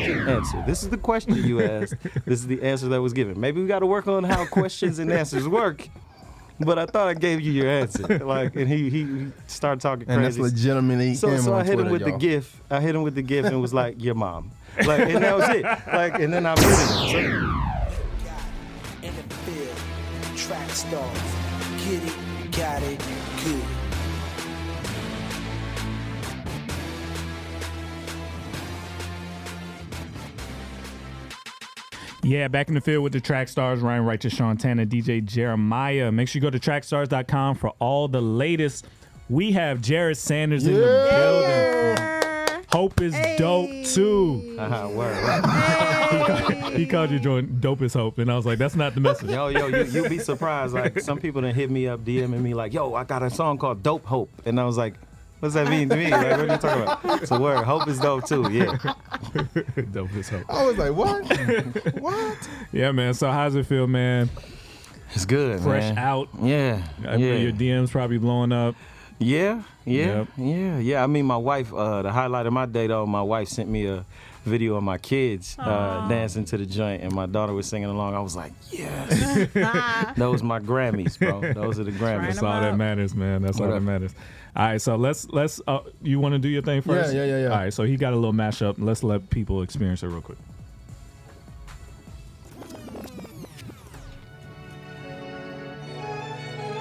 question answer. This is the question you asked. This is the answer that was given. Maybe we got to work on how questions and answers work. But I thought I gave you your answer. Like, and he started talking crazy. And that's legitimately so I hit him with the GIF. I hit him with the GIF and was like, your mom. Like, and that was it. Like, and then I put it. So, in the field, Trackstarz, get it, got it, good. Yeah, back in the field with the Trackstarz, Ryan Righteous, Shantana, DJ Jeremiah. Make sure you go to trackstarz.com for all the latest. We have Jered Sanders in the building. Hope is dope too. word. He called you joint dope as hope, and I was like, that's not the message. Yo, you'll be surprised. Like, some people done hit me up, DMing me like, yo, I got a song called Dope Hope. And I was like, what's that mean to me? Like, what are you talking about? It's a word. Hope is dope too, yeah. Dope as hope. I was like, what? What? Yeah, man. So how's it feel, man? It's good, Fresh man. out. Yeah. Your DMs probably blowing up. Yeah. Yep. I mean, my wife, the highlight of my day, though, my wife sent me a video of my kids dancing to the joint, and my daughter was singing along. I was like, yes. Those my Grammys, bro. Those are the Grammys. That's all that matters, man. That's all that matters. All right, so let's you want to do your thing first? Yeah. All right, so he got a little mashup. Let's let people experience it real quick.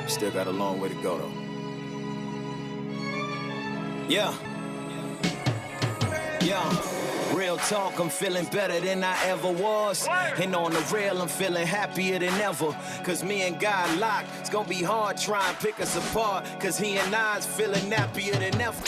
Still got a long way to go, though. Yeah. Real talk, I'm feeling better than I ever was. And on the real, I'm feeling happier than ever. Cause me and God locked. It's gonna be hard trying to pick us apart. Cause he and I's feeling happier than ever.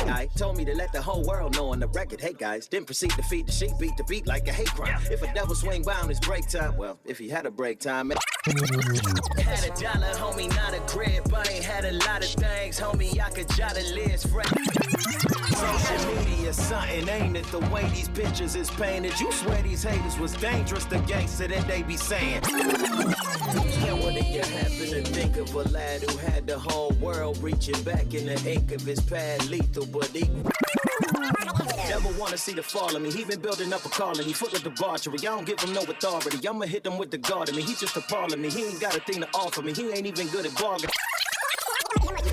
I told me to let the whole world know on the record. Hey guys, didn't proceed to feed the sheep, beat the beat like a hate crime. If a devil swing by on his break time, well, if he had a break time. Had a dollar, homie, not a crib. I ain't had a lot of things, homie. I could jot a list. Social media, something, ain't it? The way these pictures is painted. You swear these haters was dangerous, the gangster that they be saying. Now what do you happen to think of a lad who had the whole world reaching back in the ink of his pad, lethal but equal? Never wanna see the fall of me. He been building up a colony full of debauchery. I don't give him no authority. I'ma hit him with the guard of me. He just a part of me. He ain't got a thing to offer me. He ain't even good at bargaining.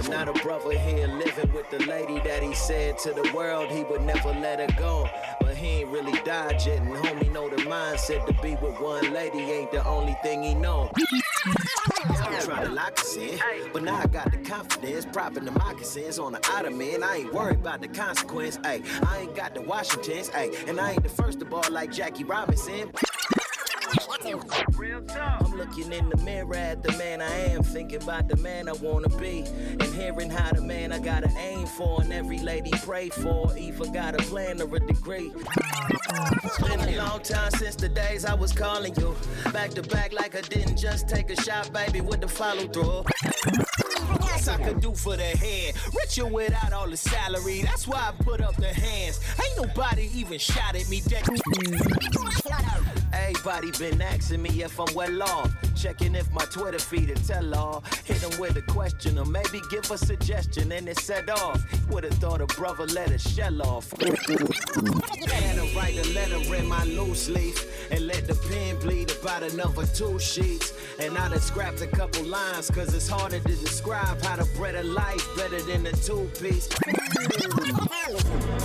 Not a brother here living with the lady that he said to the world he would never let her go. But he ain't really died yet, and homie know the mindset to be with one lady ain't the only thing he know. I'm trying to lock us in, but now I got the confidence, propping the moccasins on the ottoman. I ain't worried about the consequence, ayy. I ain't got the Washingtons, ayy, and I ain't the first to ball like Jackie Robinson. I'm looking in the mirror at the man I am, thinking about the man I wanna be, and hearing how the man I gotta aim for, and every lady pray for, even got a plan or a degree. It's been a long time since the days I was calling you back to back like I didn't just take a shot, baby, with the follow through. I could do for the head, richer without all the salary. That's why I put up the hands. Ain't nobody even shot at me. Everybody been asking me if I'm well off, checking if my Twitter feed will tell all. Hit them with a question or maybe give a suggestion and it set off. Would've thought a brother let a shell off. Had to write a letter in my loose leaf and let the pen bleed about another 2 sheets. And I done scrapped a couple lines cause it's harder to describe how to bread a life better than a 2-piece.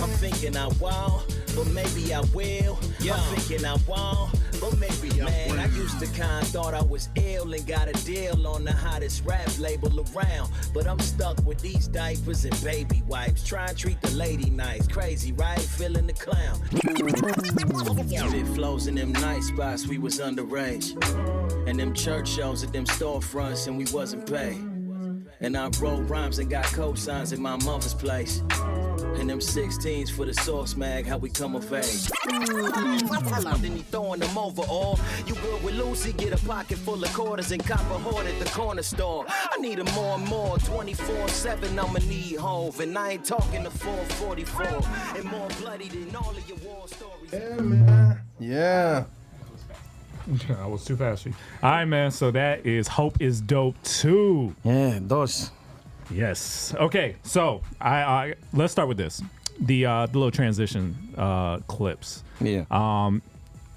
I'm thinking I won't, but maybe I will. I'm thinking I won't, but maybe man, I used to thought I was ill and got a deal on the hottest rap label around. But I'm stuck with these diapers and baby wipes. Try and treat the lady nice. Crazy, right? Feeling the clown. Fit flows in them night spots, we was underage. And them church shows at them storefronts and we wasn't paid. And I wrote rhymes and got cosigns in my mother's place. And them 16s for the Source mag, how we come of age. Then he throwing them over all. You good with Lucy, get a pocket full of quarters and cop a hoard at the corner store. I need them more and more, 24/7 I'ma need Hove. And I ain't talking to 444. And more bloody than all of your war stories. Yeah, man. Yeah. I was too fast for you. All right, man. So that is Hope is Dope 2. Yeah, dos. Yes. Okay. So I let's start with this. the little transition clips. Yeah.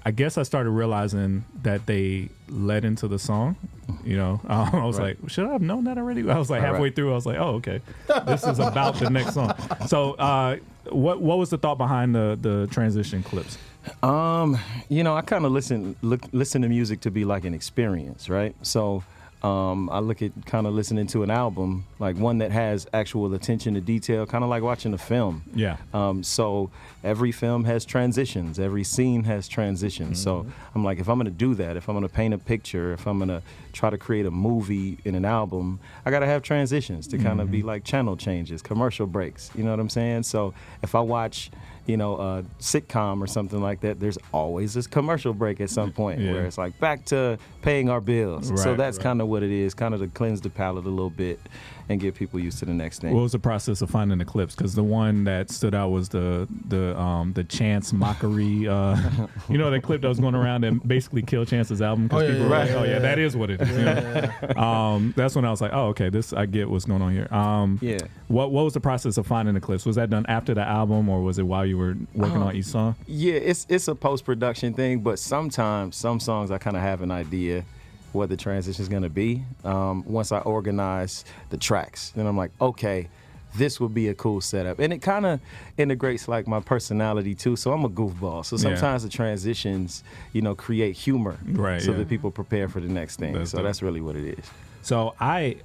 I guess I started realizing that they led into the song. You know, I was like, should I have known that already? I was like halfway through, I was like, oh, okay, this is about the next song. So, what was the thought behind the transition clips? You know, I kind of listen to music to be like an experience, right? So I look at kind of listening to an album, like one that has actual attention to detail, kind of like watching a film. Yeah. So every film has transitions. Every scene has transitions. So I'm like, if I'm going to do that, if I'm going to paint a picture, if I'm going to try to create a movie in an album, I got to have transitions to kind of be like channel changes, commercial breaks. You know what I'm saying? So if I watch, you know, a sitcom or something like that, there's always this commercial break at some point where it's like back to paying our bills. So that's kind of what it is, kind of to cleanse the palate a little bit and get people used to the next thing. What was the process of finding the clips? Because the one that stood out was the Chance mockery. You know, that clip that was going around and basically killed Chance's album because people were like, "Oh yeah, that is what it is." You know? That's when I was like, "Oh, okay, I get what's going on here." What was the process of finding the clips? Was that done after the album, or was it while you were working on each song? Yeah, it's a post-production thing, but sometimes some songs I kind of have an idea what the transition is going to be. Once I organize the tracks, then I'm like, okay, this would be a cool setup. And it kind of integrates like my personality too. So I'm a goofball. So sometimes the transitions, you know, create humor so that people prepare for the next thing. That's really what it is. So I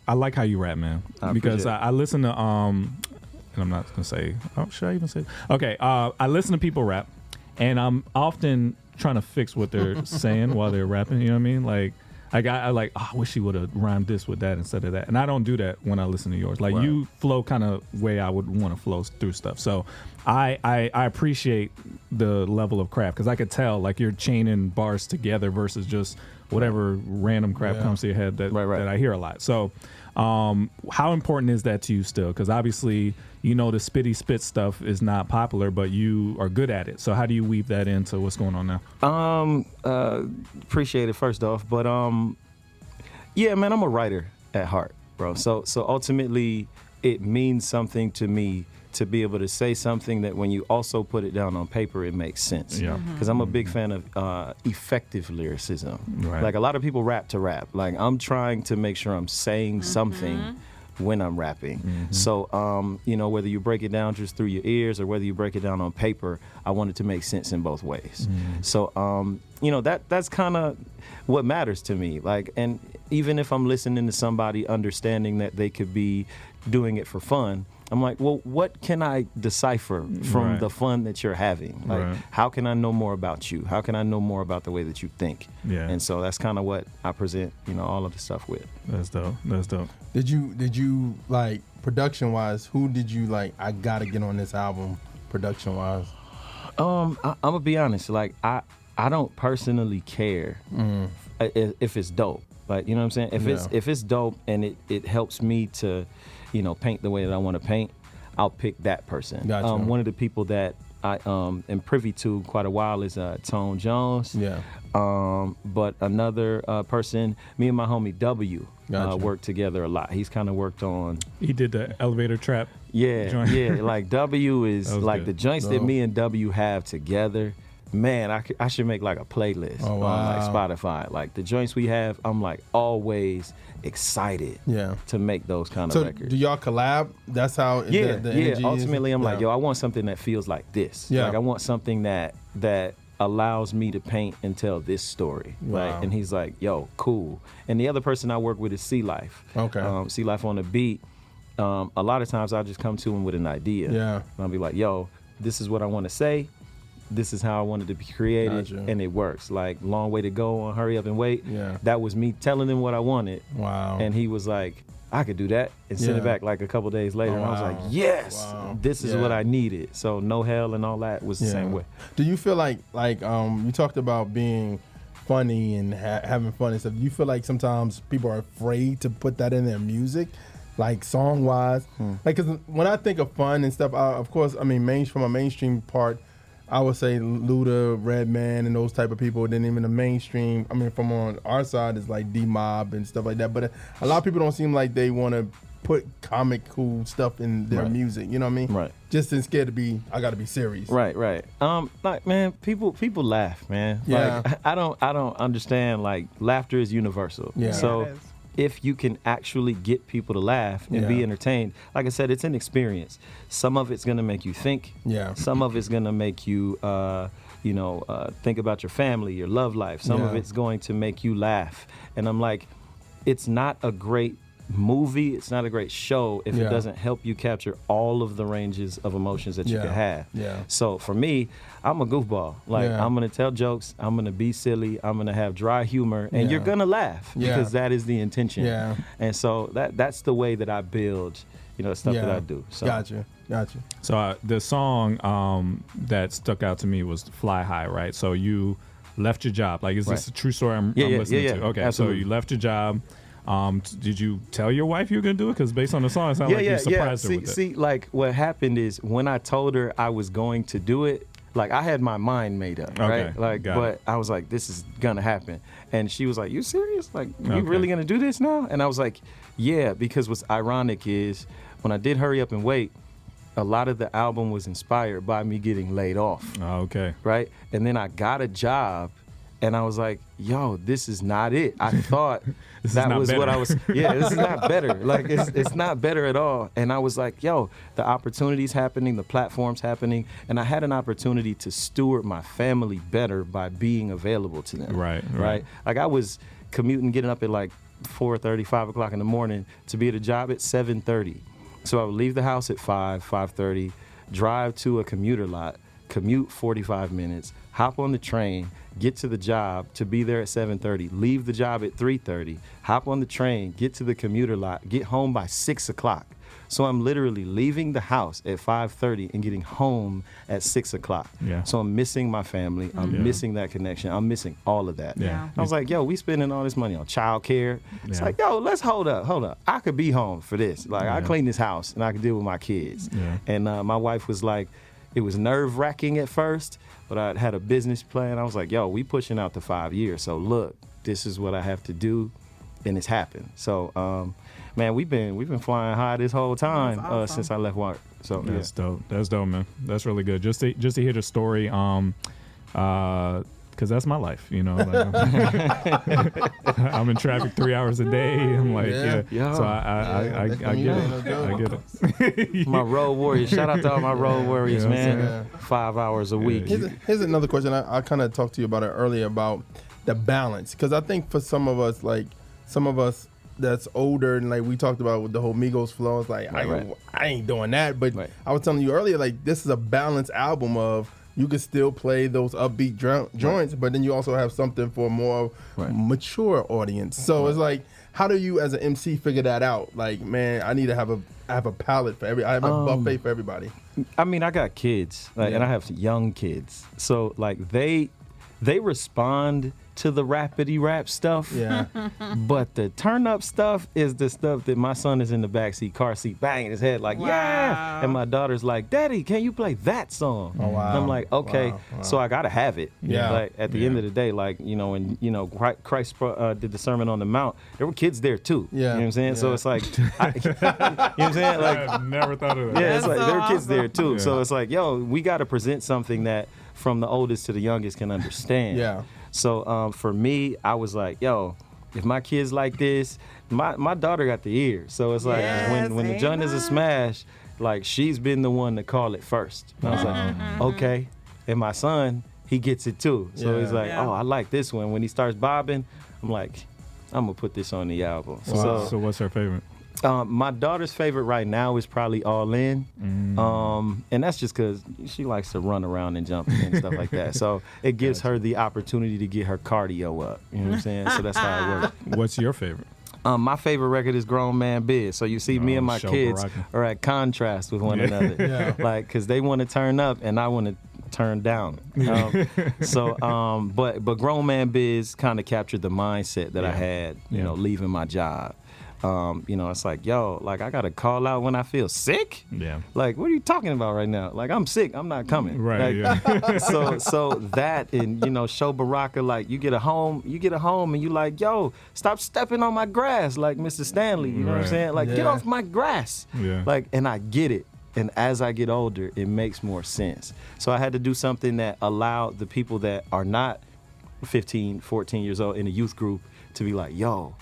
like how you rap, man, because I listen to and I'm not gonna say, oh, should I even say? Okay, I listen to people rap, and I'm often trying to fix what they're saying while they're rapping. You know what I mean? Like, I wish he would have rhymed this with that instead of that. And I don't do that when I listen to yours. Like, you flow kind of way I would want to flow through stuff. So I appreciate the level of craft, because I could tell like you're chaining bars together versus just whatever random crap comes to your head that I hear a lot. So how important is that to you still? Because obviously, you know, the spitty spit stuff is not popular, but you are good at it. So how do you weave that into what's going on now? Appreciate it first off, but yeah, man, I'm a writer at heart, bro. So ultimately, it means something to me to be able to say something that when you also put it down on paper, it makes sense. Yeah. Because I'm a big fan of effective lyricism. Right. Like, a lot of people rap to rap. Like, I'm trying to make sure I'm saying something when I'm rapping. So, you know, whether you break it down just through your ears or whether you break it down on paper, I want it to make sense in both ways. So, you know, that's kind of what matters to me. Like, and even if I'm listening to somebody understanding that they could be doing it for fun, I'm like, well, what can I decipher from the fun that you're having? Like, how can I know more about you? How can I know more about the way that you think? Yeah. And so that's kind of what I present, you know, all of the stuff with. That's dope. That's dope. Did you like, production wise, who did you like, I gotta get on this album production wise? I'm gonna be honest, like, I don't personally care if it's dope. Like, you know what I'm saying? If it's dope and it helps me to, you know, paint the way that I want to paint, I'll pick that person. Gotcha. One of the people that I am privy to quite a while is Tone Jones. Yeah. But another person, me and my homie W work together a lot. He's kind of worked on. He did the elevator trap. Yeah, joint. Yeah. Like, W is like good. The joints that me and W have together. Man, I should make like a playlist on like Spotify. Like, the joints we have, I'm like always excited to make those kind of records. Do y'all collab? That's how the energy ultimately is? I'm like, yo, I want something that feels like this. Like, I want something that allows me to paint and tell this story. Right. And he's like, yo, cool. And the other person I work with is C Life. Okay. C Life on the beat. A lot of times I'll just come to him with an idea. Yeah. And I'll be like, yo, this is what I want to say. This is how I wanted to be created, and it works. Like, Long Way to Go on Hurry Up and Wait. Yeah. That was me telling him what I wanted. Wow. And he was like, I could do that, and send it back like a couple days later. And I was like, yes, this is what I needed. So No Hell and all that was the same way. Do you feel like you talked about being funny and having fun and stuff. Do you feel like sometimes people are afraid to put that in their music? Like song-wise? Like, cause when I think of fun and stuff, of course, I mean, from a mainstream part, I would say Luda, Redman, and those type of people. Then even the mainstream, I mean, from on our side is like D-Mob and stuff like that. But a lot of people don't seem like they want to put cool stuff in their Right. music. You know what I mean? Right. Just instead to be, I got to be serious. Right, right. Like, man, people laugh, man. Yeah. Like, I don't understand. Like, laughter is universal. Yeah. So Yeah, it is. if you can actually get people to laugh and be Yeah. entertained, like I said, it's an experience. Some of it's gonna make you think. Yeah. Some of it's gonna make you, think about your family, your love life. Some of Yeah. it's going to make you laugh. And I'm like, it's not a great movie, it's not a great show if Yeah. it doesn't help you capture all of the ranges of emotions that you Yeah. can have. Yeah. So for me, I'm a goofball. Like, Yeah. I'm gonna tell jokes, I'm gonna be silly, I'm gonna have dry humor, and Yeah. you're gonna laugh Yeah. because that is the intention. Yeah. And so that's the way that I build, stuff that I do. So Gotcha. So the song that stuck out to me was "Fly High," right? So you left your job. Like, is this Right. a true story? I'm Yeah, listening yeah, to. yeah. Okay, Absolutely. so you left your job. Did you tell your wife you were gonna do it? Because based on the song, it sounds like you surprised her with it. See, like what happened is when I told her I was going to do it, like I had my mind made up, Okay, right? Like, got but it. I was like, this is gonna happen, and she was like, "You serious? Like, you Okay. really gonna do this now?" And I was like, "Yeah," because what's ironic is when I did Hurry Up and Wait, a lot of the album was inspired by me getting laid off. Oh, okay. Right? And then I got a job and I was like, yo, this is not it. I thought This is that not was what better. I was, this is not better. Like, it's not better at all. And I was like, yo, the opportunity's happening, the platform's happening, and I had an opportunity to steward my family better by being available to them. Right. Like, I was commuting, getting up at like 4:30, 5 o'clock in the morning to be at a job at 7:30. So I would leave the house at 5:30, drive to a commuter lot, commute 45 minutes, hop on the train, get to the job to be there at 7:30, leave the job at 3:30, hop on the train, get to the commuter lot, get home by 6 o'clock. So I'm literally leaving the house at 5:30 and getting home at 6 o'clock. Yeah. So I'm missing my family. I'm missing that connection. I'm missing all of that. Yeah. I was like, yo, we spending all this money on childcare. It's Yeah. like, yo, let's hold up. I could be home for this. Like, I Yeah. clean this house and I could deal with my kids. Yeah. And my wife was like, it was nerve wracking at first, but I had a business plan. I was like, yo, we pushing out to 5 years. So look, this is what I have to do, and it's happened. So, man, we've been flying high this whole time That's awesome. since I left work. So That's dope. That's dope, man. That's really good. Just to hear the story, because that's my life, Like, I'm in traffic 3 hours a day. I'm like, Yeah. Yeah. So I that get commute it. ain't no joke. I get it. my road warriors. Shout out to all my road warriors, You know what I'm man. 5 hours a week. Here's another question. I kind of talked to you about it earlier about the balance, because I think for some of us that's older, and like we talked about with the whole Migos flow, it's like Right. I ain't doing that. But Right. I was telling you earlier, like this is a balanced album of you can still play those upbeat joints, but then you also have something for a more Right. mature audience. So it's like, how do you as an MC figure that out? Like, man, I need to have a palette for I have a buffet for everybody. I mean, I got kids, like, and I have young kids, so like they respond to the rapidy rap stuff. Yeah. But the turn up stuff is the stuff that my son is in the backseat, car seat, banging his head like, yeah. Wow. And my daughter's like, Daddy, can you play that song? Oh, wow. And I'm like, okay. Wow. So I gotta have it. Yeah. Like at the end of the day, like, when Christ did the Sermon on the Mount, there were kids there too. Yeah. You know what I'm saying? So Yeah. it's like, you know what I'm saying? Like, I've never thought of that. yeah, it's That's like so there are kids there too. Yeah. So it's like, yo, we got to present something that from the oldest to the youngest can understand. Yeah. So for me, I was like, yo, if my kids like this, my daughter got the ear. So it's like Yes, when the joint is a amen. smash, like she's been the one to call it first. And I was like, okay. And my son, he gets it too. So he's Yeah. like, Yeah. oh, I like this one. When he starts bobbing, I'm like, I'm gonna put this on the album. Wow. So what's her favorite? My daughter's favorite right now is probably All In, and that's just because she likes to run around and jump and stuff like that. So it gives her the opportunity to get her cardio up. You know what I'm saying? So that's how it works. What's your favorite? My favorite record is Grown Man Biz. So you see, me and my Show kids Baraka. are at contrast with one another. Yeah. Like, because they want to turn up and I want to turn down. But Grown Man Biz kind of captured the mindset that I had, leaving my job. you know, it's like, yo, like I gotta call out when I feel sick. Yeah. Like, what are you talking about right now? Like, I'm sick. I'm not coming. Right. Like, Yeah. so that, and you know, show Baraka, like you get a home and you like, yo, stop stepping on my grass, like Mr. Stanley. You know what I'm Right. saying? Like, get Yeah. off my grass. Yeah. Like, and I get it. And as I get older, it makes more sense. So I had to do something that allowed the people that are not 15, 14 years old in a youth group to be like, yo,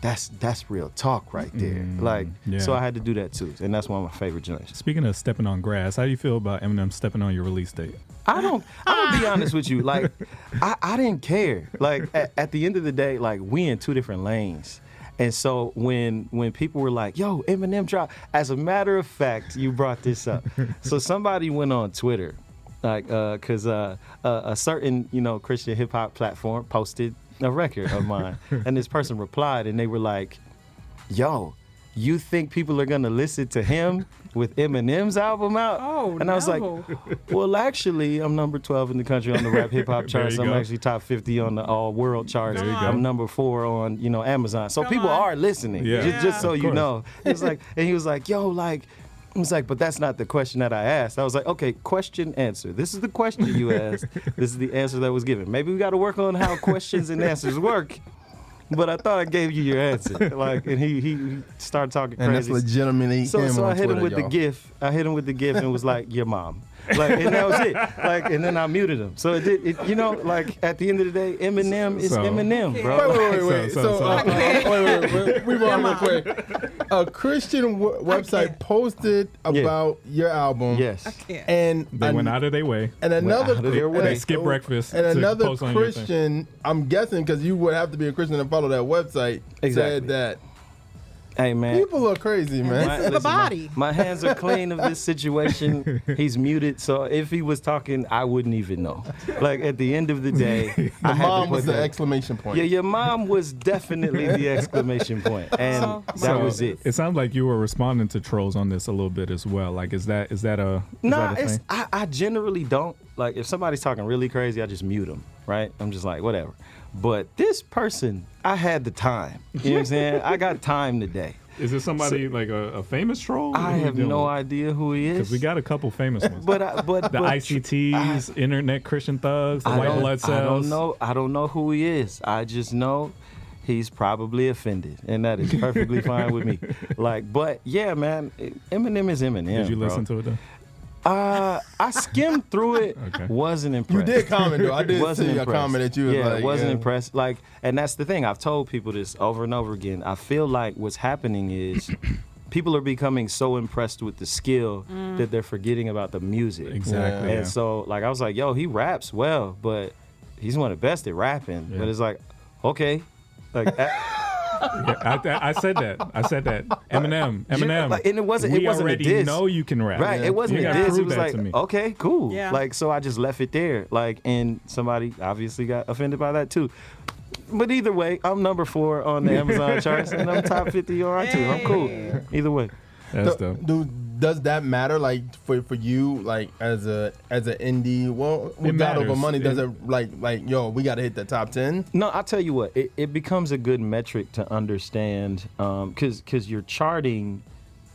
that's real talk right there. Like, yeah. so I had to do that too. And that's one of my favorite joints. Speaking of stepping on grass, how do you feel about Eminem stepping on your release date? I'm gonna be honest with you. Like, I didn't care. Like, at the end of the day, like, we in two different lanes. And so when people were like, yo, Eminem dropped, as a matter of fact, you brought this up. So somebody went on Twitter, like, cause a certain, you know, Christian hip hop platform posted a record of mine. And this person replied and they were like, yo, you think people are gonna listen to him with Eminem's album out? Oh, and I was like, well, actually, I'm number 12 in the country on the rap hip hop charts. you I'm go. actually top 50 on the all world charts. There you go. I'm number 4 on, you know, Amazon. So Come people on. are listening. Yeah. Just so Of you course. know. He was like, and he was like, yo, like, I was like, but that's not the question that I asked. I was like, okay, question, answer. This is the question you asked. This is the answer that was given. Maybe we got to work on how questions and answers work. But I thought I gave you your answer. Like, and he started talking And that's crazy. legitimately So him I on hit him Twitter, with y'all. the GIF. I hit him with the GIF and was like, your mom. Like, and that was it. Like, and then I muted him. So it you know, like at the end of the day, Eminem is So- Eminem, bro. Wait. Wait. We wrong real quick. A Christian website posted about your album. Yes. And They went out of their way. and another out of their way. They skipped breakfast. and to another post on your thing. Christian, I'm guessing because you would have to be a Christian to follow that website, Exactly. said that Hey, man. people are crazy, man. This is the Listen, body. My hands are clean of this situation. He's muted, so if he was talking, I wouldn't even know. Like at the end of the day, I The had mom to was put the that. exclamation point. Yeah, your mom was definitely the exclamation point, and that So, was it. It sounds like you were responding to trolls on this a little bit as well. Like, is that a Nah, thing? I generally don't. Like, if somebody's talking really crazy, I just mute them, right? I'm just like, whatever. But this person, I had the time. You know what I'm saying? I got time today. Is this somebody like a famous troll? I have no idea who he Because is. we got a couple famous ones. but the ICTs, Internet Christian Thugs, the White Blood Cells. I don't know who he is. I just know he's probably offended, and that is perfectly fine with me. Like, but yeah, man, Eminem is Eminem. Did you listen to it though? I skimmed through it. Okay. Wasn't You impressed. did comment though. I did Wasn't see a impressed. comment that you was yeah, like, wasn't impressed. Like, and that's the thing. I've told people this over and over again. I feel like what's happening is people are becoming so impressed with the skill that they're forgetting about the music. Exactly. Yeah. And so, like, I was like, yo, he raps well, but he's one of the best at rapping. Yeah. But it's like, okay, like. Yeah, I said that. I said that. Eminem. Like, and it wasn't We a already diss. know you can rap. Right, it wasn't You a gotta diss. It prove was that like, to me. okay, cool. Yeah. Like, so I just left it there. Like, and somebody obviously got offended by that too. But either way, I'm number 4 on the Amazon charts, and I'm top 50 on iTunes. I'm cool. Either way. That's dope. Does that matter, like for you, like as an indie? Well, It with God over matters. money, does it like yo, we got to hit the top 10? No, I'll tell you what, it becomes a good metric to understand, because your charting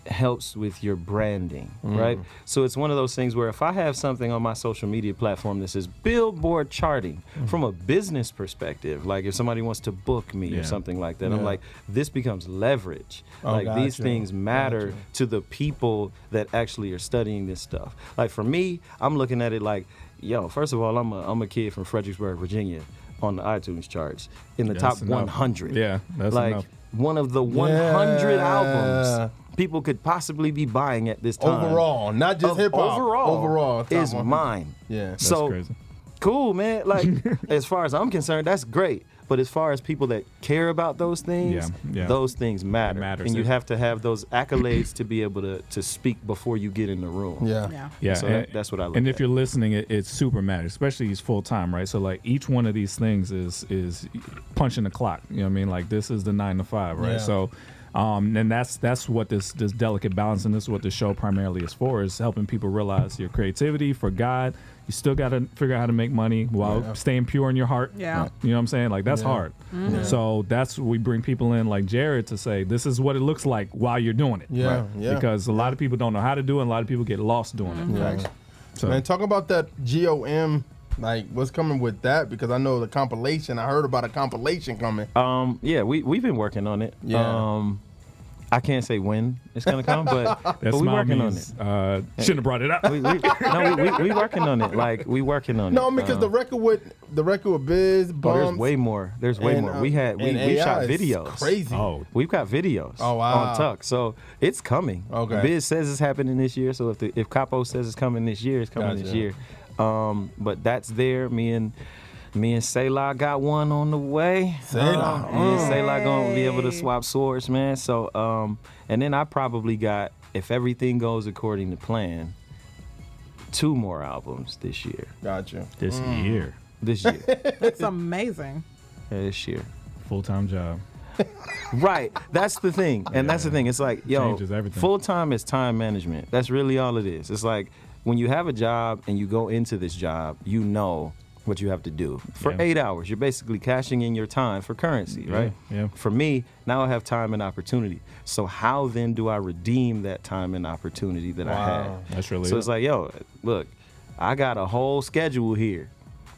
helps with your branding, right? So it's one of those things where if I have something on my social media platform that says Billboard charting, from a business perspective, like if somebody wants to book me Yeah. or something like that, Yeah. I'm like, this becomes leverage. Oh, Like these gotcha. things matter to the people that actually are studying this stuff. Like for me, I'm looking at it like, yo, first of all, I'm a kid from Fredericksburg, Virginia, on the iTunes charts in the That's top enough. 100. Yeah, that's like enough. one of the 100 Yeah. albums people could possibly be buying at this time. Overall, not just Of hip hop. Overall, top is 100. mine. Yeah. That's So crazy. cool, man. Like as far as I'm concerned, that's great. But as far as people that care about those things, Yeah. those things matter. It matters. And you have to have those accolades to be able to speak before you get in the room. Yeah. Yeah. Yeah, So that's what I look And at. if you're listening, it super matters, especially he's full time, right? So like each one of these things is punching the clock. You know what I mean? Like this is the 9 to 5, right? Yeah. So, and that's what this delicate balance, and this is what the show primarily is for, is helping people realize your creativity for God. You still got to figure out how to make money while staying pure in your heart. Yeah. You know what I'm saying? Like, that's hard. Mm-hmm. So that's we bring people in like Jered to say, this is what it looks like while you're doing it. Yeah, yeah. Because a lot of people don't know how to do it, and a lot of people get lost doing it. Yeah. So, Man, talk about that GOM. Like, what's coming with that? Because I know the compilation. I heard about a compilation coming. Yeah, we've been working on it. Yeah. I can't say when it's gonna come, but that we smile working means, on it. shouldn't have brought it up. We working on it. Like, we working on it. No, because the record with Biz, Bums, there's way more. There's way more. We shot videos. Crazy. Oh, We've got videos on Tuck, so it's coming. Okay. Biz says it's happening this year, so if Capo says it's coming this year, it's coming this year. But that's there. Me and Selah got one on the way. Selah. Me and Selah gonna be able to swap swords, man. So and then I probably got, if everything goes according to plan, 2 more albums this year. Gotcha. this year. This year. That's amazing. Yeah, this year. Full-time job. Right. That's the thing. And that's the thing. It's like, yo, Changes everything. full time is time management. That's really all it is. It's like when you have a job and you go into this job, you know what you have to do. For 8 hours, you're basically cashing in your time for currency, right? Yeah. For me, now I have time and opportunity. So how then do I redeem that time and opportunity that I had? That's really So it. it's like, yo, look, I got a whole schedule here.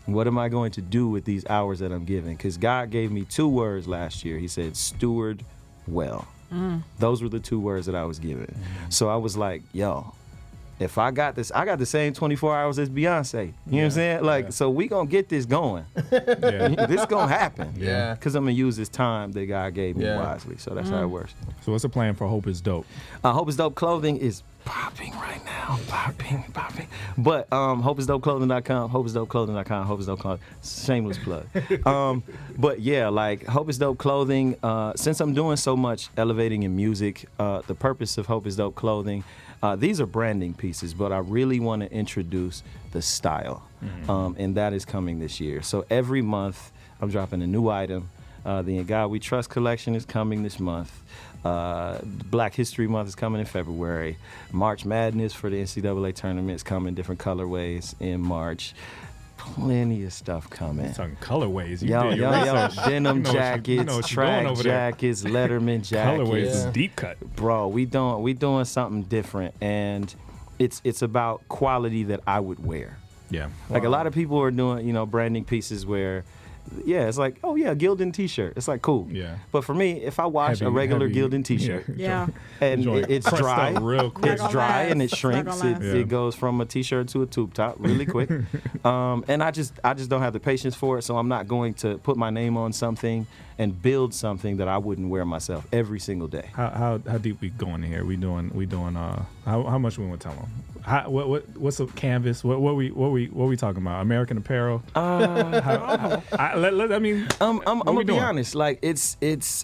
What am I going to do with these hours that I'm given? Because God gave me 2 words last year. He said, steward well. Those were the 2 words that I was given. So I was like, yo, if I got this, I got the same 24 hours as Beyonce. You know what I'm saying? Like, so we gonna get this going. This gonna happen. Yeah. Because I'm gonna use this time that God gave me Yeah. wisely. So that's how it works. So what's the plan for Hope is Dope? Hope is Dope clothing is popping right now. Popping. But hopeisdopeclothing.com, hopeisdopeclothing.com, Hope is Dope Clothing. Shameless plug. But yeah, like Hope is Dope Clothing, since I'm doing so much elevating in music, the purpose of Hope is Dope Clothing, these are branding pieces, but I really want to introduce the style, and that is coming this year. So every month, I'm dropping a new item. The In God We Trust collection is coming this month. Black History Month is coming in February. March Madness for the NCAA tournament is coming, different colorways in March. Plenty of stuff coming. Talking colorways. You Yo, did your research. denim You know what jackets, you're track doing over there. jackets, Letterman jackets. Colorways is deep cut. Bro, we doing something different, and it's about quality that I would wear. Yeah. Like a lot of people are doing, branding pieces where, it's like, oh yeah, Gildan t-shirt. It's like cool. Yeah. But for me, if I wash a regular Gildan t-shirt, Yeah. and Joint it's pressed dry, up real quick. it's dry and it Not shrinks. gonna last. It goes from a t-shirt to a tube top really quick. And I just don't have the patience for it, so I'm not going to put my name on something and build something that I wouldn't wear myself every single day. How deep we going here? We doing how much we want to tell them? What's a canvas? What we talking about? American Apparel? I mean, I'm gonna be doing? honest. Like it's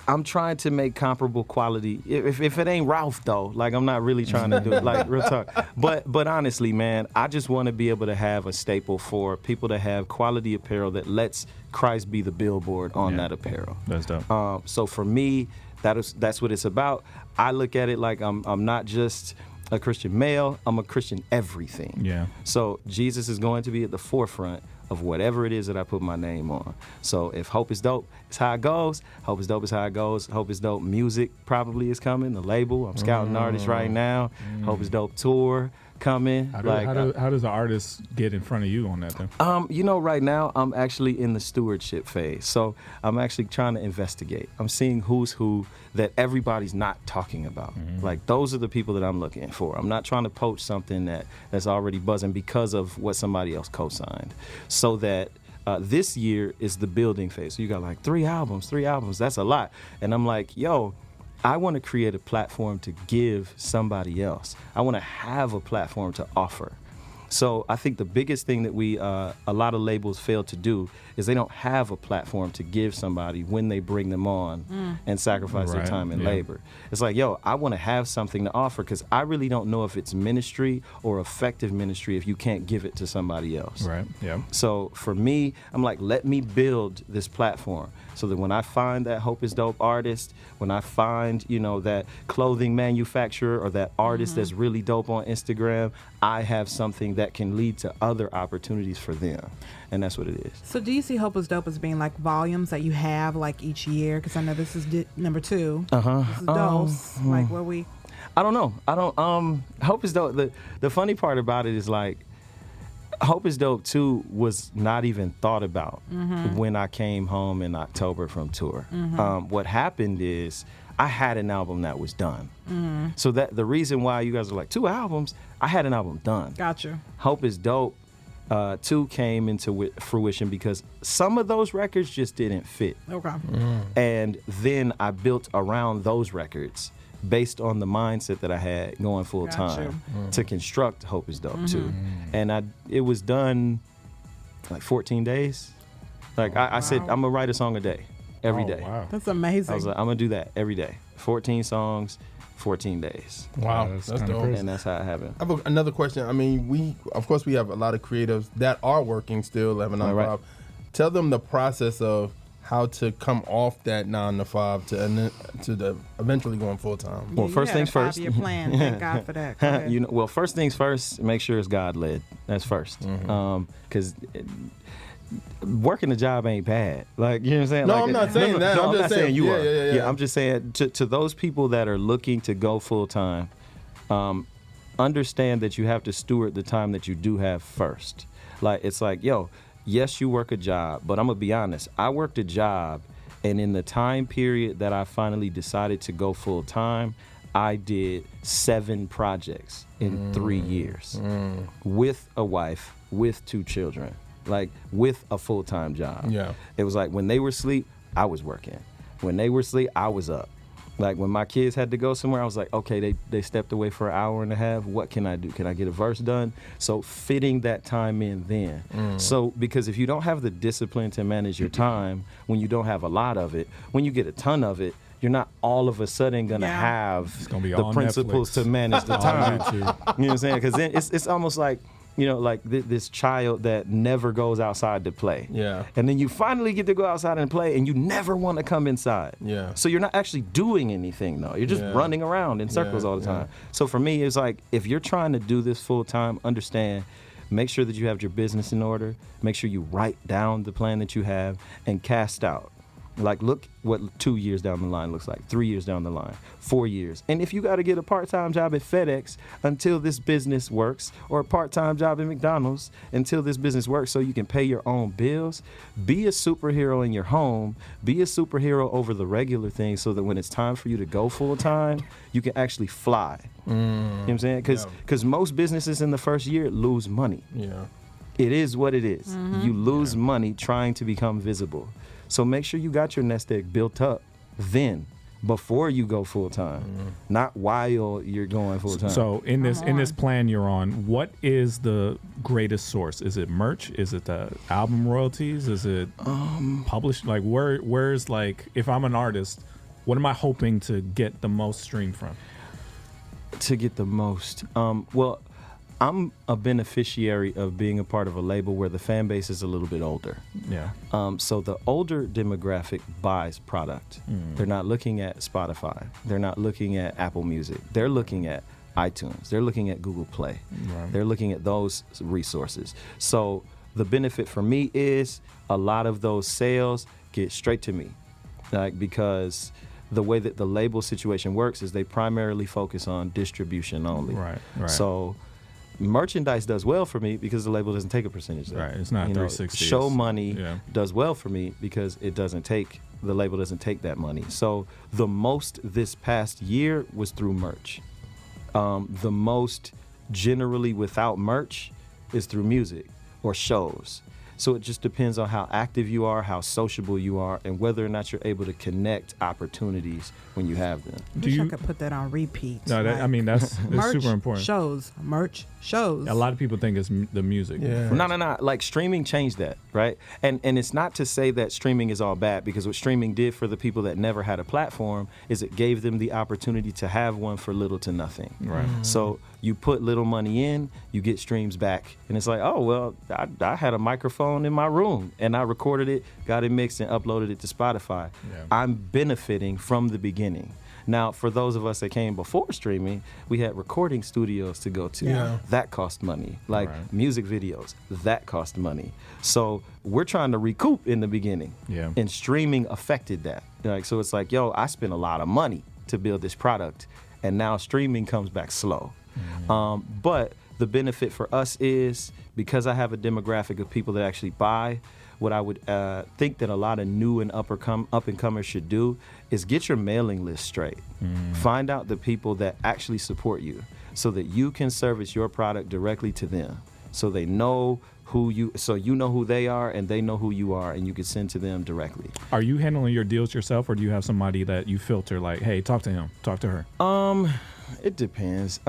I'm trying to make comparable quality. If it ain't Ralph though, like I'm not really trying to do it. Like real talk. But honestly, man, I just want to be able to have a staple for people to have quality apparel that lets Christ be the billboard on that apparel. That's dope. So for me, that's what it's about. I look at it like I'm not just a Christian male, I'm a Christian everything. Yeah. So Jesus is going to be at the forefront of whatever it is that I put my name on. So if Hope is Dope, it's how it goes. Hope is Dope is how it goes. Hope is Dope music probably is coming, the label. I'm scouting artists right now. Hope is Dope tour coming. How does the artist get in front of you on that thing? Right now I'm actually in the stewardship phase. So I'm actually trying to investigate. I'm seeing who's who that everybody's not talking about. Like those are the people that I'm looking for. I'm not trying to poach something that's already buzzing because of what somebody else co-signed. So that this year is the building phase. So you got like 3 albums. That's a lot. And I'm like, yo, I want to create a platform to give somebody else. I want to have a platform to offer. So I think the biggest thing that a lot of labels fail to do is they don't have a platform to give somebody when they bring them on and sacrifice their time and labor. It's like, yo, I want to have something to offer because I really don't know if it's ministry or effective ministry if you can't give it to somebody else. Right. Yeah. So for me, I'm like, let me build this platform so that when I find that Hope is Dope artist, when I find, that clothing manufacturer or that artist that's really dope on Instagram, I have something that can lead to other opportunities for them. And that's what it is. So do you see Hope is Dope as being like volumes that you have like each year? Because I know this is number 2. This is Dose. Like where we... I don't know. Hope is Dope. The funny part about it is like, Hope is Dope 2 was not even thought about when I came home in October from tour. What happened is I had an album that was done. So that the reason why you guys are like, 2 albums, I had an album done. Gotcha. Hope is Dope 2 came into fruition because some of those records just didn't fit. Okay. And then I built around those records based on the mindset that I had going full time to construct Hope is Dope 2. And it was done like 14 days. Like I said, I'm gonna write a song a day, every day. Wow. That's amazing. I was like, I'm gonna do that every day. 14 songs, 14 days. Wow, That's that's kinda dope. crazy. And that's how it happened. I have another question. I mean, we have a lot of creatives that are working still 11 to 5. Right. Tell them the process of how to come off that 9 to 5 to eventually going full time. Well, you first had things a first. 5-year plan. Thank God for that. Go ahead. Well, first things first, make sure it's God led. That's first. Because working a job ain't bad. Like, you know what I'm saying? No, like, I'm not saying that. No, I'm I'm just not saying you saying, are. yeah. I'm just saying to those people that are looking to go full time, understand that you have to steward the time that you do have first. Like, it's like, yo, yes, you work a job, but I'm gonna be honest. I worked a job, and in the time period that I finally decided to go full time, I did 7 projects in 3 years with a wife, with 2 children, like with a full-time job. Yeah. It was like when they were asleep, I was working. When they were asleep, I was up. Like when my kids had to go somewhere, I was like, okay, they stepped away for an hour and a half. What can I do? Can I get a verse done? So fitting that time in then. So because if you don't have the discipline to manage your time, when you don't have a lot of it, when you get a ton of it, you're not all of a sudden gonna have gonna be the on principles Netflix. to manage the On time. YouTube. You know what I'm saying? Because then it's almost like, you know, like this child that never goes outside to play. Yeah. And then you finally get to go outside and play, and you never want to come inside. Yeah. So you're not actually doing anything, though. You're just Yeah. running around in circles all the time. So for me, it's like, if you're trying to do this full time, understand, make sure that you have your business in order. Make sure you write down the plan that you have and cast out. Like, look what 2 years down the line looks like, 3 years down the line, 4 years. And if you got to get a part-time job at FedEx until this business works, or a part-time job at McDonald's until this business works so you can pay your own bills, be a superhero in your home, be a superhero over the regular things so that when it's time for you to go full-time, you can actually fly. You know what I'm saying? Because most businesses in the first year lose money. Yeah. It is what it is. You lose money trying to become visible. So make sure you got your nest egg built up then, before you go full time, not while you're going full time. So in this plan you're on, what is the greatest source? Is it merch? Is it the album royalties? Is it published? Like where's like, if I'm an artist, what am I hoping to get the most stream from? To get the most, well, I'm a beneficiary of being a part of a label where the fan base is a little bit older. Yeah. So the older demographic buys product. They're not looking at Spotify. They're not looking at Apple Music. They're looking at iTunes. They're looking at Google Play. Right. They're looking at those resources. So the benefit for me is a lot of those sales get straight to me, like, because the way that the label situation works is they primarily focus on distribution only. Right. So merchandise does well for me because the label doesn't take a percentage of it. Right, it's not 360. Show money Yeah. does well for me because the label doesn't take that money. So the most this past year was through merch. The most generally without merch is through music or shows. So it just depends on how active you are, how sociable you are, and whether or not you're able to connect opportunities when you have them. I wish I could put that on repeat. No, I mean that's merch super important. Merch shows. A lot of people think it's the music. Yeah. No. Like, streaming changed that, right? And it's not to say that streaming is all bad, because what streaming did for the people that never had a platform is it gave them the opportunity to have one for little to nothing. Right. So you put little money in, you get streams back. And it's like, oh, well, I had a microphone in my room and I recorded it, got it mixed and uploaded it to Spotify. Yeah. I'm benefiting from the beginning. Now, for those of us that came before streaming, we had recording studios to go to. Yeah. That cost money. Like music videos, that cost money. So we're trying to recoup in the beginning. Yeah. And streaming affected that. Like, so it's like, yo, I spent a lot of money to build this product, and now streaming comes back slow. But the benefit for us is, because I have a demographic of people that actually buy, what I would think that a lot of new and up-and-comers should do is get your mailing list straight. Find out the people that actually support you so that you can service your product directly to them, so they know so you know who they are and they know who you are, and you can send to them directly. Are you handling your deals yourself, or do you have somebody that you filter, like, hey, talk to him, talk to her? It depends.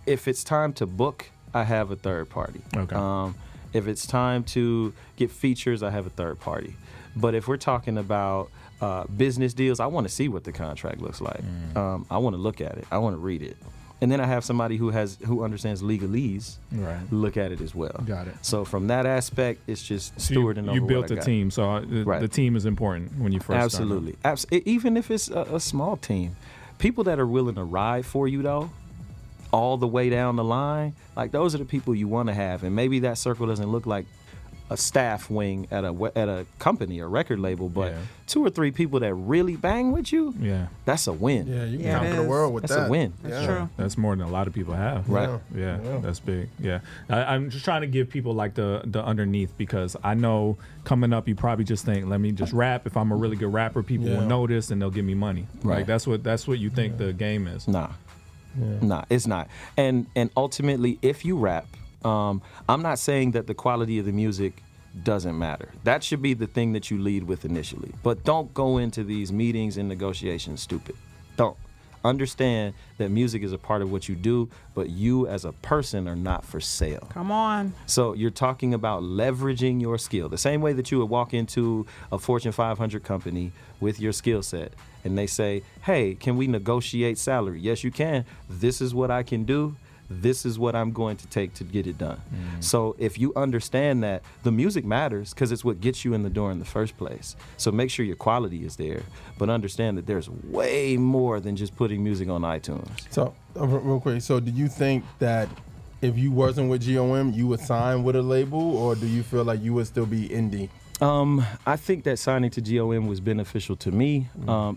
If it's time to book, I have a third party. Okay. If it's time to get features, I have a third party. But if we're talking about business deals, I want to see what the contract looks like. I want to look at it. I want to read it. And then I have somebody who understands legalese look at it as well. Got it. So from that aspect, it's just So stewarding over you what built I a got. team, so the team is important when you first Absolutely. Even if it's a small team. People that are willing to ride for you, though, all the way down the line, like, those are the people you want to have. And maybe that circle doesn't look like a staff wing at a company or record label, but 2 or 3 people that really bang with you, that's a win. Yeah, you can Yeah, it conquer the is. world with That's that. a win. That's true. That's more than a lot of people have. Right. Yeah, that's big. Yeah. I'm just trying to give people like the underneath, because I know coming up you probably just think, let me just rap. If I'm a really good rapper, people will notice and they'll give me money. Right. Like that's what you think the game is. Nah, it's not. And ultimately, if you rap, I'm not saying that the quality of the music doesn't matter. That should be the thing that you lead with initially. But don't go into these meetings and negotiations stupid. Don't. Understand that music is a part of what you do, but you as a person are not for sale. Come on. So you're talking about leveraging your skill. The same way that you would walk into a Fortune 500 company with your skill set and they say, hey, can we negotiate salary? Yes, you can. This is what I can do. This is what I'm going to take to get it done. So if you understand that the music matters because it's what gets you in the door in the first place. So make sure your quality is there, but understand that there's way more than just putting music on iTunes. So, real quick, so do you think that if you wasn't with GOM, you would sign with a label, or do you feel like you would still be indie? I think that signing to GOM was beneficial to me,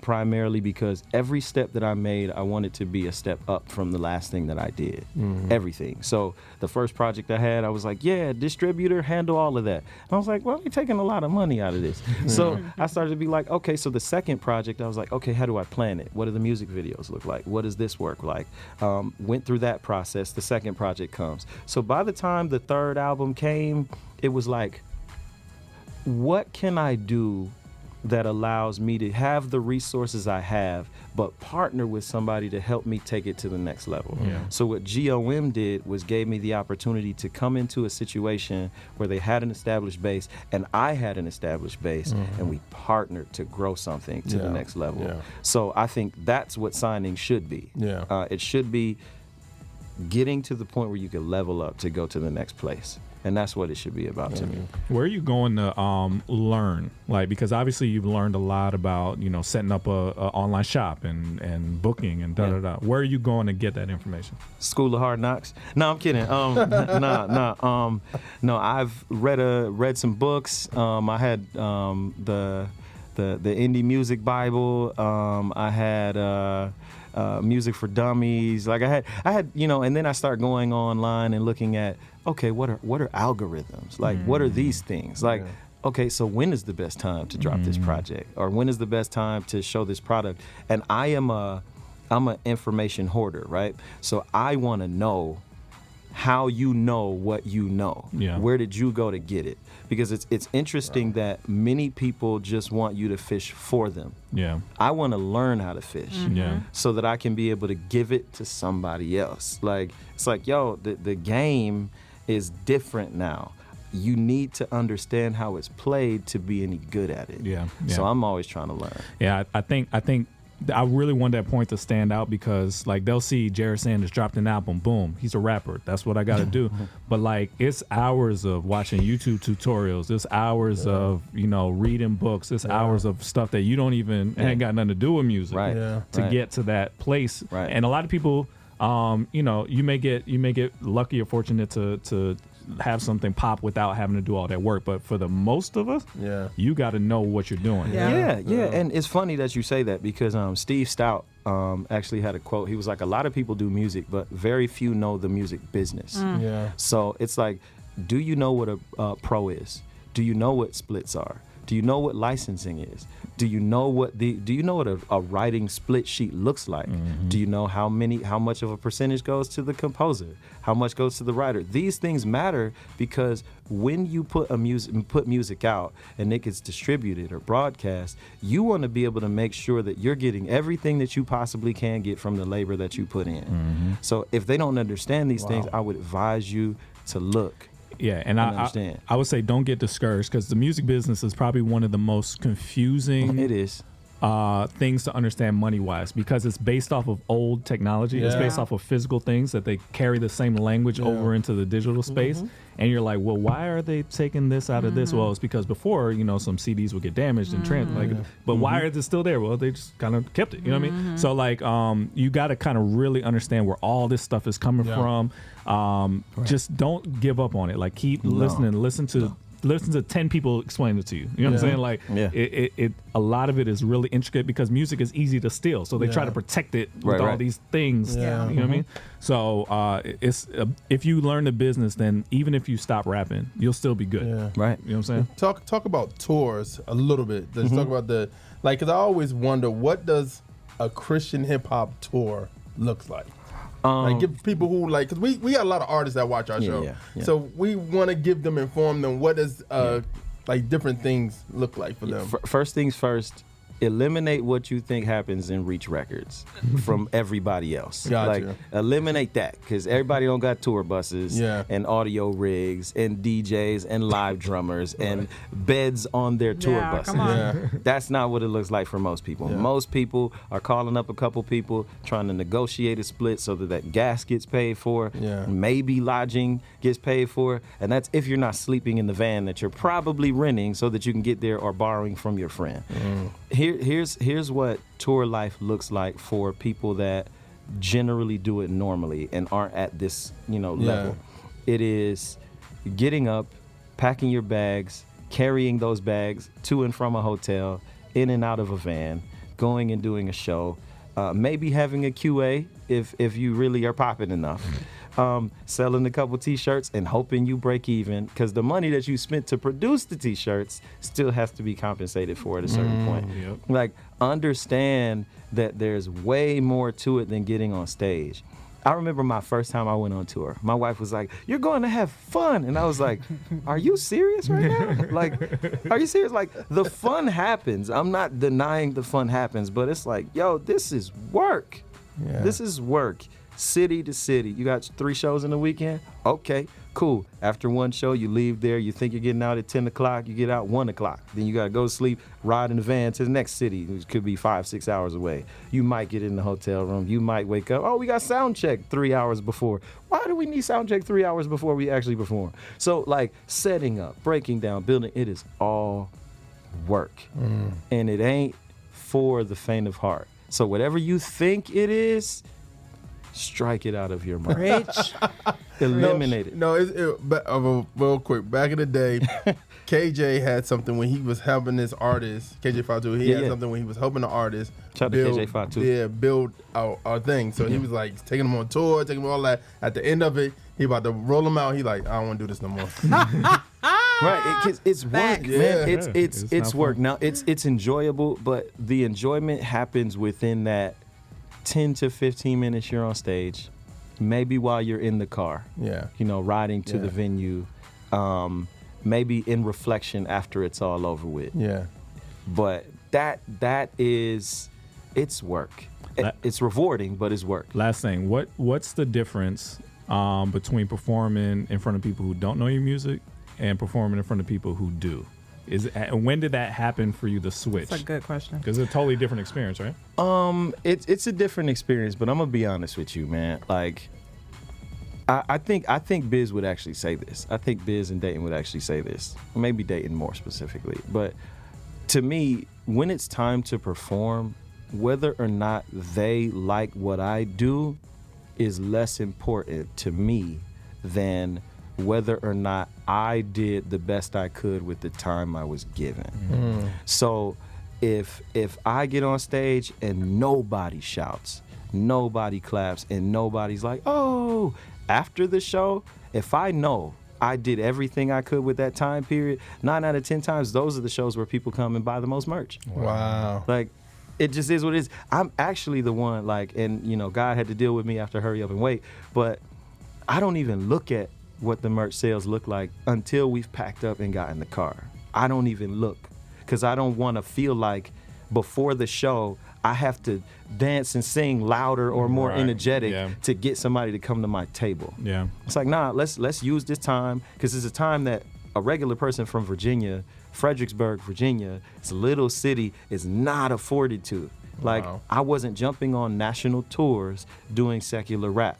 primarily because every step that I made, I wanted to be a step up from the last thing that I did. Everything. So the first project I had, I was like, yeah, distributor, handle all of that. And I was like, well, they're taking a lot of money out of this. So I started to be like, okay, so the second project, I was like, okay, how do I plan it? What do the music videos look like? What does this work like? Went through that process. The second project comes. So by the time the third album came, it was like, what can I do that allows me to have the resources I have, but partner with somebody to help me take it to the next level? So what GOM did was gave me the opportunity to come into a situation where they had an established base and I had an established base, and we partnered to grow something to the next level. So I think that's what signing should be. It should be getting to the point where you can level up to go to the next place. And that's what it should be about to me. Where are you going to learn? Like, because obviously you've learned a lot about, setting up a online shop and booking and da-da-da. Where are you going to get that information? School of Hard Knocks. No, I'm kidding. No, I've read some books. I had the Indie Music Bible. I had Music for Dummies. Like I had, and then I start going online and looking at, okay, what are algorithms? Like, what are these things? Like, okay, so when is the best time to drop this project? Or when is the best time to show this product? And I'm an information hoarder, right? So I want to know how you know what you know. Where did you go to get it? Because it's interesting that many people just want you to fish for them. I want to learn how to fish so that I can be able to give it to somebody else. Like, it's like, yo, the game is different now. You need to understand how it's played to be any good at it. So I'm always trying to learn. I think I really want that point to stand out because like they'll see Jered Sanders dropped an album, boom, he's a rapper. That's what I got to do. But like it's hours of watching YouTube tutorials. It's hours of reading books. It's hours of stuff that you don't even ain't got nothing to do with music to get to that place. Right. And a lot of people, you may get lucky or fortunate to have something pop without having to do all that work, but for the most of us, you got to know what you're doing. And it's funny that you say that because Steve Stout actually had a quote. He was like, a lot of people do music, but very few know the music business. So it's like, do you know what a pro is? Do you know what splits are? Do you know what licensing is? Do you know what a writing split sheet looks like? Do you know how much of a percentage goes to the composer? How much goes to the writer? These things matter because when you put music out and it gets distributed or broadcast, you want to be able to make sure that you're getting everything that you possibly can get from the labor that you put in. So if they don't understand these things, I would advise you to look. Yeah, and I would say don't get discouraged because the music business is probably one of the most confusing things to understand money-wise because it's based off of old technology. It's based off of physical things that they carry the same language over into the digital space. And you're like, well, why are they taking this out of this? Well, it's because before, some CDs would get damaged and but why is it still there? Well, they just kind of kept it. You know what I mean? So like, you got to kind of really understand where all this stuff is coming from. Just don't give up on it. Like keep listening. Listen to 10 people explain it to you. You know what I'm saying? Like it a lot of it is really intricate because music is easy to steal. So they try to protect it with all these things. You know what I mean? So it's if you learn the business, then even if you stop rapping, you'll still be good. Right. You know what I'm saying? Talk about tours a little bit. Let's talk about because I always wonder, what does a Christian hip hop tour look like? Give people who because we got a lot of artists that watch our show, so we want to inform them what does different things look like for them. First things first, eliminate what you think happens in Reach Records from everybody else. Gotcha. Eliminate that because everybody don't got tour buses and audio rigs and DJs and live drummers and beds on their tour buses. Come on. That's not what it looks like for most people. Most people are calling up a couple people trying to negotiate a split so that gas gets paid for, maybe lodging gets paid for, and that's if you're not sleeping in the van that you're probably renting so that you can get there or borrowing from your friend. Here's what tour life looks like for people that generally do it normally and aren't at this level. It is getting up, packing your bags, carrying those bags to and from a hotel, in and out of a van, going and doing a show, maybe having a QA if you really are popping enough. Selling a couple t-shirts and hoping you break even because the money that you spent to produce the t-shirts still has to be compensated for at a certain point. Like, understand that there's way more to it than getting on stage. I remember my first time I went on tour. My wife was like, "You're going to have fun." And I was like, "Are you serious right now? Like, are you serious? Like, the fun happens. I'm not denying the fun happens, but it's like, yo, this is work. This is work. City to city. You got 3 shows in the weekend? Okay, cool. After one show, you leave there. You think you're getting out at 10 o'clock. You get out 1 o'clock. Then you got to go to sleep, ride in the van to the next city, which could be 5-6 hours away. You might get in the hotel room. You might wake up. Oh, we got sound check 3 hours before. Why do we need sound check 3 hours before we actually perform? So, like, setting up, breaking down, building, it is all work. And it ain't for the faint of heart. So whatever you think it is, strike it out of your mind. Rich. Eliminate it. No, real quick. Back in the day, KJ had something when he was helping this artist, KJ52. He had something when he was helping the artist Shout build, to KJ52. Build our thing. So he was like taking them on tour, taking them all that. At the end of it, he about to roll them out. He like, I don't want to do this no more. Right, it's work, man. It's work. Now it's enjoyable, but the enjoyment happens within that 10 to 15 minutes you're on stage, maybe while you're in the car, riding to the venue, maybe in reflection after it's all over with. But that is, it's work. It's rewarding, but it's work. Last thing, what's the difference between performing in front of people who don't know your music and performing in front of people who do? When did that happen for you to switch? That's a good question. Because it's a totally different experience, right? It's a different experience, but I'm gonna be honest with you, man. Like, I think Biz would actually say this. I think Biz and Dayton would actually say this. Maybe Dayton more specifically. But to me, when it's time to perform, whether or not they like what I do is less important to me than whether or not I did the best I could with the time I was given. So if I get on stage and nobody shouts, nobody claps, and nobody's like, oh, after the show, if I know I did everything I could with that time period, 9 out of 10 times, those are the shows where people come and buy the most merch. Wow. Like, it just is what it is. I'm actually the one, like, and, you know, God had to deal with me after Hurry Up and Wait, but I don't even look at what the merch sales look like until we've packed up and got in the car. I don't even look, because I don't want to feel like before the show I have to dance and sing louder or more energetic to get somebody to come to my table. Yeah, it's like, nah, let's use this time, because it's a time that a regular person from Virginia, Fredericksburg, Virginia, it's a little city, is not afforded to. Like, I wasn't jumping on national tours doing secular rap.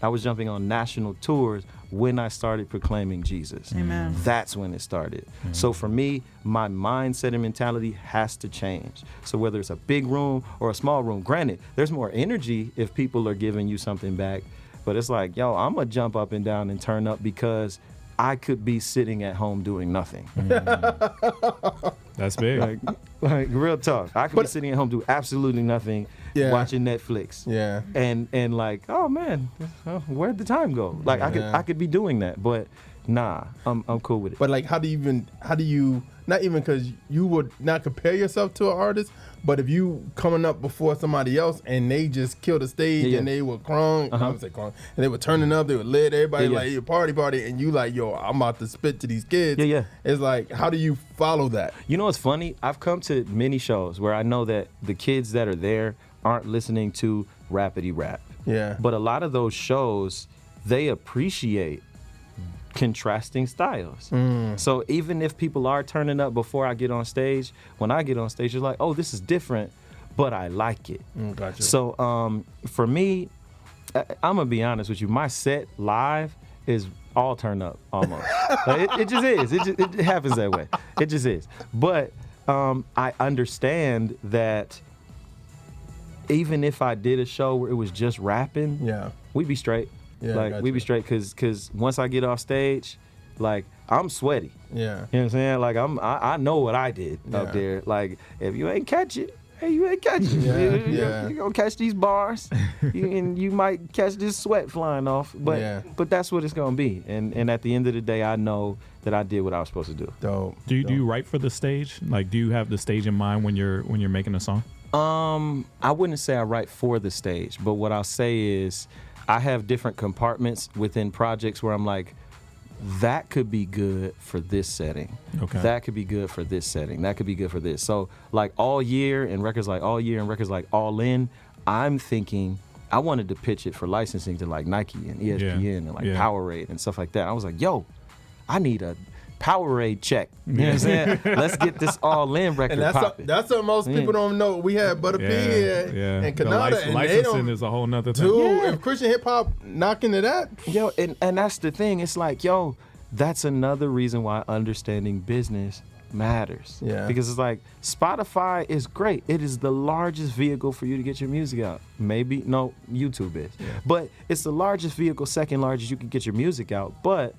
I was jumping on national tours when I started proclaiming Jesus. Amen. That's when it started. So for me, my mindset and mentality has to change. So whether it's a big room or a small room, granted, there's more energy if people are giving you something back, but it's like, yo, I'm gonna jump up and down and turn up because I could be sitting at home doing nothing. That's big. Like real talk. I could be sitting at home doing absolutely nothing, watching Netflix. Yeah. And like, oh man, where'd the time go? Like I could be doing that, but nah, I'm cool with it. But like, how do you not even, because you would not compare yourself to an artist, but if you coming up before somebody else and they just killed the stage and they were crunk, I would say crunk, and they were turning up, they were lit, everybody like, hey, party, and you like, yo, I'm about to spit to these kids. It's like, how do you follow that? You know what's funny? I've come to many shows where I know that the kids that are there aren't listening to rapidy rap. Yeah. But a lot of those shows, they appreciate contrasting styles. So even if people are turning up before I get on stage, when I get on stage, you're like, oh, this is different, but I like it. Gotcha. So for me, I'm gonna be honest with you, my set live is all turn up almost. It just is. It happens that way. It just is. But I understand that even if I did a show where it was just rapping, we'd be straight. Yeah, like, we be straight, cause once I get off stage, like, I'm sweaty. Yeah. You know what I'm saying? Like, I know what I did up there. Like, if you ain't catch it, hey, you ain't catch it. You're gonna catch these bars, and you might catch this sweat flying off. But that's what it's gonna be. And at the end of the day, I know that I did what I was supposed to do. Dope. Do you write for the stage? Like, do you have the stage in mind when you're making a song? I wouldn't say I write for the stage, but what I'll say is, I have different compartments within projects where I'm like, that could be good for this setting. Okay. That could be good for this setting. That could be good for this. So like All Year and records like All Year and records like All In, I'm thinking I wanted to pitch it for licensing to like Nike and ESPN and like Powerade and stuff like that. I was like, yo, I need a Powerade check. You know what I'm saying? Let's get this All In record popping. That's what most people don't know. We had Butter P and Kanata, and licensing is a whole nother thing. Dude, if Christian hip hop knock into that, yo, and that's the thing. It's like, yo, that's another reason why understanding business matters. Yeah. Because it's like, Spotify is great. It is the largest vehicle for you to get your music out. Maybe no, YouTube is, but it's the largest vehicle, second largest you can get your music out. But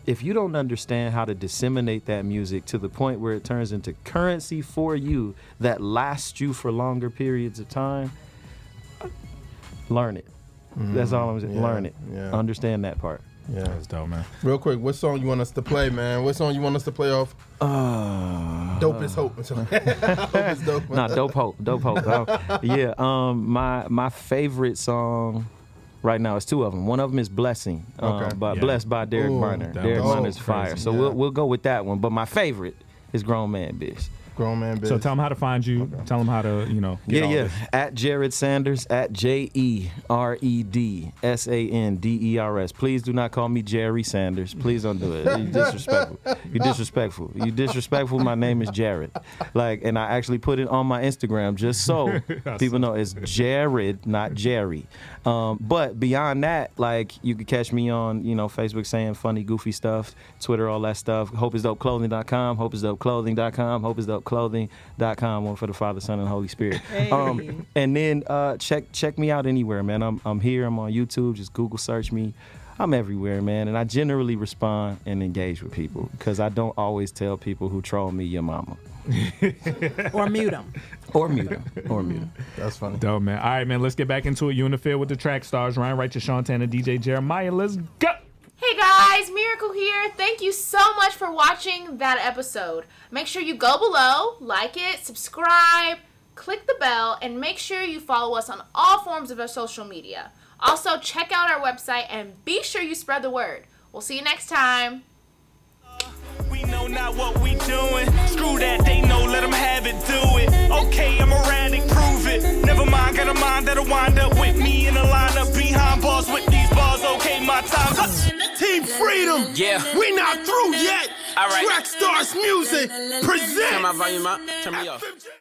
if you don't understand how to disseminate that music to the point where it turns into currency for you that lasts you for longer periods of time, learn it. That's all I'm saying. Learn it. Yeah. Understand that part. Yeah, that's dope, man. Real quick, what song you want us to play, man? What song you want us to play off? Dope is Hope. Hope is dope. Nah, Dope Hope. My favorite song right now, it's two of them. One of them is Blessing, Blessed by Derek Barner. Derek Barner's fire. So we'll go with that one. But my favorite is Grown Man Bitch. Grown man biz. So tell them how to find you. Okay. Tell them how to, get all this. At Jered Sanders, at JeredSanders. Please do not call me Jerry Sanders. Please don't do it. You're disrespectful. You disrespectful. My name is Jered. And I actually put it on my Instagram just so people know it's Jered, not Jerry. But beyond that, you can catch me on, Facebook saying funny, goofy stuff, Twitter, all that stuff. HopeIsDopeClothing.com, HopeIsDopeClothing.com, HopeIsDopeClothing.com. One for the Father, Son, and Holy Spirit. Hey. And then check me out anywhere, man. I'm here. I'm on YouTube. Just Google search me. I'm everywhere, man. And I generally respond and engage with people because I don't always tell people who troll me your mama. Or mute them. Or mute them. That's funny. Dope, man. All right, man. Let's get back into it. You in the field with the track stars. Ryan Righteous, Shantana, DJ Jeremiah. Let's go. Hey guys, Miracle here. Thank you so much for watching that episode. Make sure you go below, like it, subscribe, click the bell, and make sure you follow us on all forms of our social media. Also, check out our website and be sure you spread the word. We'll see you next time. We know not what we doing. Screw that, they know, let them have it, do it. Okay, I'm erratic, prove it. Never mind, got a mind that'll wind up with me in the lineup behind bars with these bars. Okay, my time's up. Team Freedom. Yeah. We not through yet. All right. Trackstarz Music presents. Turn my volume up. Turn me off.